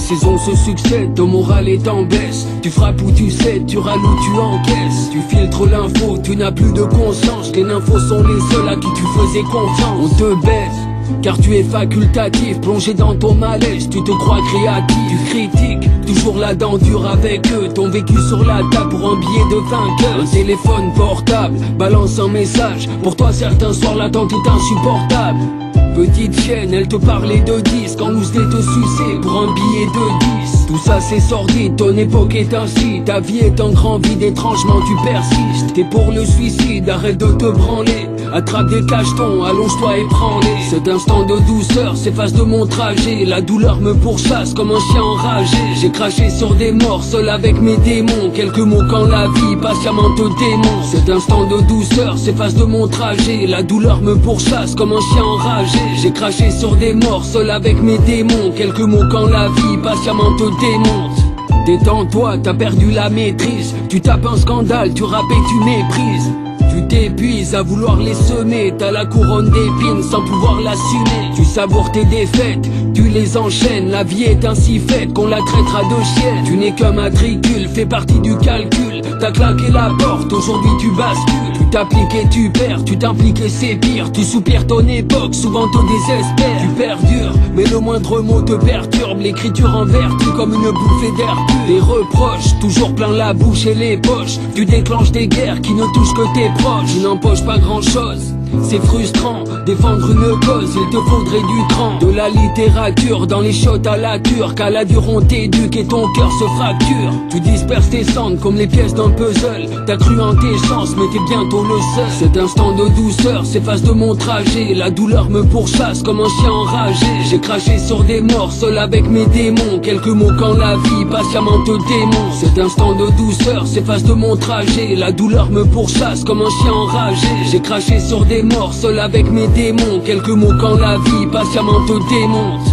saisons se succèdent, ton moral est en baisse. Tu frappes où tu cèdes, tu râles où tu encaisses. Tu filtres l'info, tu n'as plus de conscience. Les nymphos sont les seuls à qui tu faisais confiance. On te baise, car tu es facultatif, plongé dans ton malaise, tu te crois créatif. Tu critiques, toujours la dent dure avec eux. Ton vécu sur la table pour un billet de vainqueur. Un téléphone portable, balance un message. Pour toi certains soirs l'attente est insupportable. Petite chienne, elle te parlait de 10 quand nous venait te sucer pour un billet de 10. Tout ça c'est sordide, ton époque est ainsi. Ta vie est un grand vide, étrangement tu persistes. T'es pour le suicide, arrête de te branler. Attrape des cachetons, allonge-toi et prends-les. Cet instant de douceur s'efface de mon trajet. La douleur me pourchasse comme un chien enragé. J'ai craché sur des morts, seul avec mes démons. Quelques mots quand la vie patiemment te démonte. Cet instant de douceur s'efface de mon trajet. La douleur me pourchasse comme un chien enragé. J'ai craché sur des morts, seul avec mes démons. Quelques mots quand la vie patiemment te démonte. Détends-toi, t'as perdu la maîtrise. Tu tapes un scandale, tu rappes et tu méprises. Tu t'épuises à vouloir les semer. T'as la couronne d'épines sans pouvoir l'assumer. Tu savoures tes défaites, tu les enchaînes. La vie est ainsi faite qu'on la traitera de chienne. Tu n'es qu'un matricule, fais partie du calcul. T'as claqué la porte, aujourd'hui tu bascules. Tu t'appliques et tu perds, tu t'impliques et c'est pire. Tu soupires ton époque, souvent te désespères. Tu perdures, mais le moindre mot te perturbe. L'écriture en vertu comme une bouffée d'air pur. Des reproches, toujours plein la bouche et les poches. Tu déclenches des guerres qui ne touchent que tes proches. Tu n'empoches pas grand chose, c'est frustrant. Défendre une cause, il te faudrait du cran. De la littérature dans les shots à la turque. À la dure on t'éduque et ton cœur se fracture. Tu disperses tes cendres comme les pièces d'un puzzle. T'as cru en tes chances mais t'es bientôt le seul. Cet instant de douceur s'efface de mon trajet. La douleur me pourchasse comme un chien enragé. J'ai craché sur des morts, seul avec mes démons. Quelques mots quand la vie patiemment te démonte. Cet instant de douceur s'efface de mon trajet. La douleur me pourchasse comme un chien enragé. J'ai craché sur des morts, seul avec mes démons. Quelques mots quand la vie patiemment te démonte.